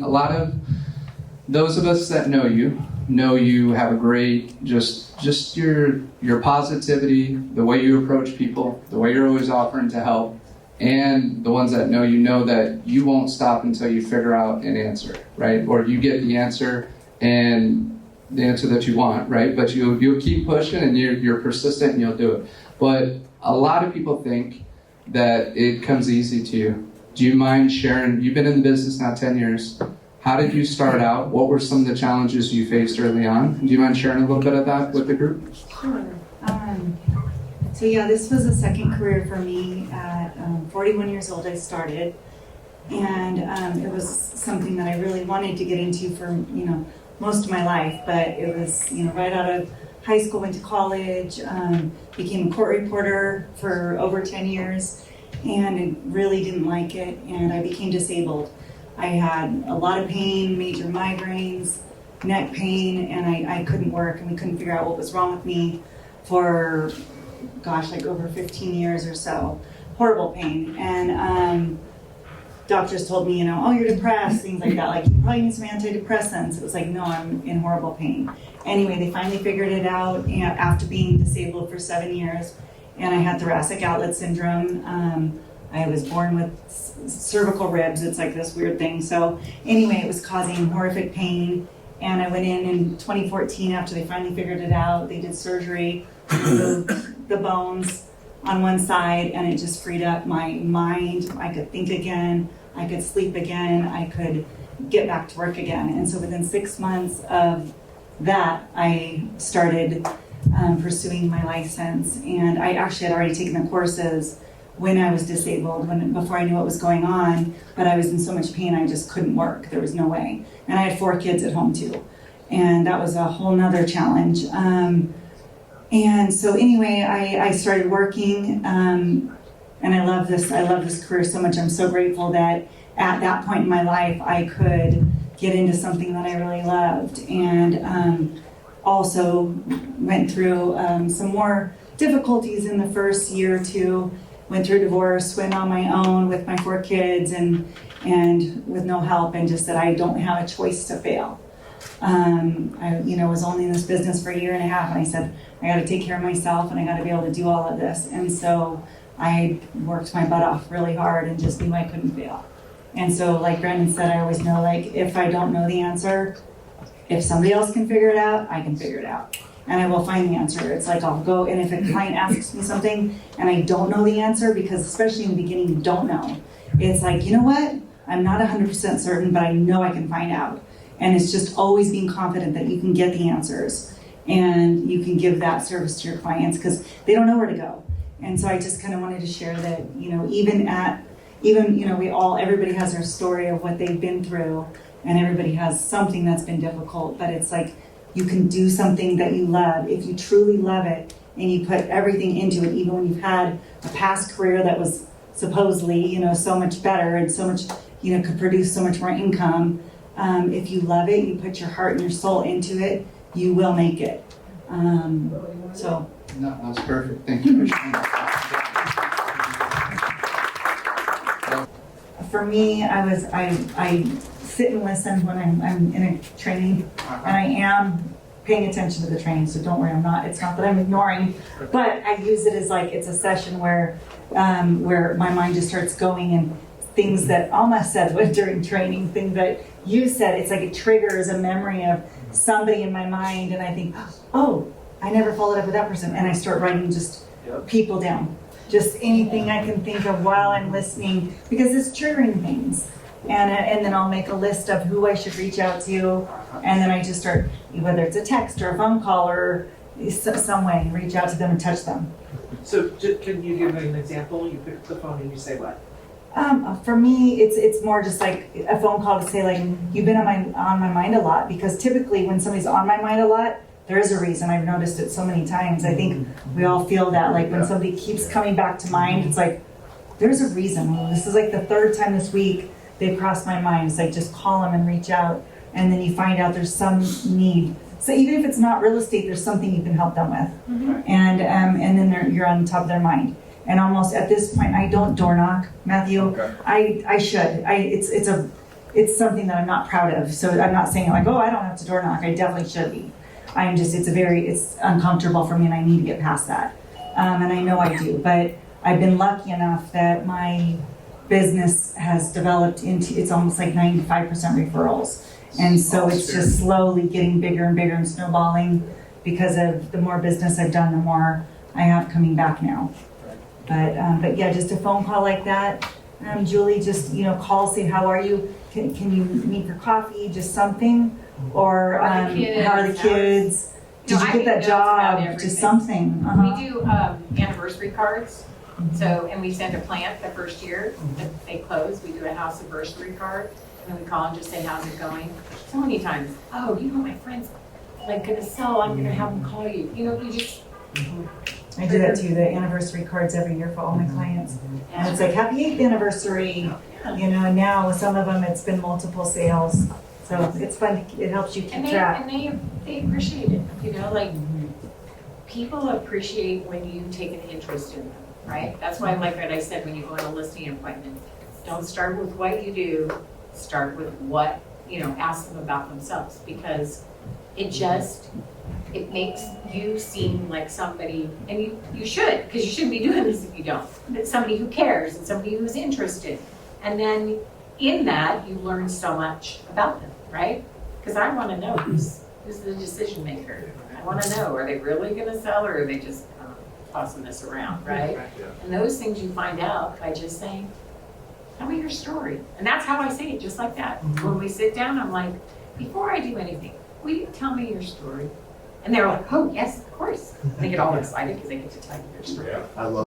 A lot of those of us that know you have a great, just your positivity, the way you approach people, the way you're always offering to help, and the ones that know that you won't stop until you figure out an answer, right? Or you get the answer and the answer that you want, right? But you'll keep pushing and you're persistent and you'll do it. But a lot of people think that it comes easy to you. Do you mind sharing? You've been in the business now 10 years. How did you start out? What were some of the challenges you faced early on? Do you mind sharing a little bit of that with the group? Sure. So yeah, this was a second career for me. At 41 years old, I started, and it was something that I really wanted to get into for most of my life. But it was right out of high school, went to college, became a court reporter for over 10 years, and I really didn't like it, and I became disabled. I had a lot of pain, major migraines, neck pain, and I couldn't work, and we couldn't figure out what was wrong with me for, like over 15 years or so. Horrible pain. And doctors told me, oh, you're depressed, things like that. Like, you probably need some antidepressants. It was like, no, I'm in horrible pain. Anyway, they finally figured it out after being disabled for 7 years, and I had thoracic outlet syndrome. I was born with cervical ribs. It's like this weird thing. So anyway, it was causing horrific pain. And I went in 2014 after they finally figured it out. They did surgery, removed the bones on one side, and it just freed up my mind. I could think again. I could sleep again. I could get back to work again. And so within 6 months of that, I started pursuing my license. And I actually had already taken the courses when I was disabled, before I knew what was going on, but I was in so much pain I just couldn't work. There was no way. And I had 4 kids at home too. And that was a whole nother challenge. And so anyway, I started working, and I love this career so much. I'm so grateful that at that point in my life, I could get into something that I really loved. And also went through some more difficulties in the first year or two. Went through divorce, went on my own with my 4 kids, and with no help, and just that I don't have a choice to fail. I was only in this business for a year and a half, and I said, I got to take care of myself, and I got to be able to do all of this. And so I worked my butt off really hard and just knew I couldn't fail. And so, like Brandon said, I always know, like, if I don't know the answer, if somebody else can figure it out, I can figure it out. And I will find the answer. It's like I'll go, and if a client asks me something and I don't know the answer, because especially in the beginning, you don't know. It's like, you know what? I'm not 100% certain, but I know I can find out. And it's just always being confident that you can get the answers and you can give that service to your clients, because they don't know where to go. And so I just kind of wanted to share that, everybody has their story of what they've been through, and everybody has something that's been difficult, but it's like, you can do something that you love. If you truly love it and you put everything into it, even when you've had a past career that was supposedly, so much better and so much, could produce so much more income. If you love it, you put your heart and your soul into it, you will make it. No, that's perfect. Thank you. For me, I sit and listen when I'm in a training, and I am paying attention to the training, so don't worry, it's not that I'm ignoring, but I use it as like, it's a session where my mind just starts going, and things that Alma said during training, things that you said, it's like it triggers a memory of somebody in my mind, and I think, oh, I never followed up with that person, and I start writing just people down. Just anything I can think of while I'm listening, because it's triggering things. And then I'll make a list of who I should reach out to, and then I just start, whether it's a text or a phone call or some way, reach out to them and touch them. So can you give an example? You pick up the phone and you say what? For me, it's more just like a phone call to say, like, you've been on my mind a lot, because typically when somebody's on my mind a lot, there is a reason. I've noticed it so many times. I think we all feel that, like, when somebody keeps coming back to mind, it's like, there's a reason. This is like the 3rd time this week they've crossed my mind. It's like, just call them and reach out, and then you find out there's some need. So even if it's not real estate, there's something you can help them with. Mm-hmm. And then you're on top of their mind. And almost at this point, I don't door knock, Matthew. Okay. I should. it's something that I'm not proud of. So I'm not saying like, oh, I don't have to door knock. I definitely should be. It's uncomfortable for me and I need to get past that. And I know I do, but I've been lucky enough that my business has developed into, it's almost like 95% referrals. And so it's just slowly getting bigger and bigger and snowballing because of the more business I've done, the more I have coming back now. But yeah, just a phone call like that. Julie, just, call, say, how are you? Can you meet for coffee? Just something? Or How are the kids? how are the kids? Did you I get that get notes about job? Just everything. something. We do anniversary cards. So, and we send a plant the first year that they close. We do a house anniversary card. And then we call and just say, how's it going? So many times, oh, my friend's like gonna sell, I'm gonna have them call you. You just. I do that too, the anniversary cards every year for all my clients. And it's like, happy 8th anniversary, and now with some of them, it's been multiple sales. So it's fun, it helps you keep track. And they appreciate it, like people appreciate when you take an interest in them, right? That's why, like what I said, when you go on a listing appointment, don't start with what you do, start with what, ask them about themselves, because it makes you seem like somebody, and you should, because you shouldn't be doing this if you don't, but somebody who cares and somebody who's interested. And then in that, you learn so much about them, right? Because I want to know who's the decision maker. I want to know, are they really going to sell or are they just tossing this around, right? And those things you find out by just saying, tell me your story. And that's how I say it, just like that. When we sit down, I'm like, before I do anything, will you tell me your story? And they're like, oh, yes, of course. And they get all excited because they get to tell you their story. I love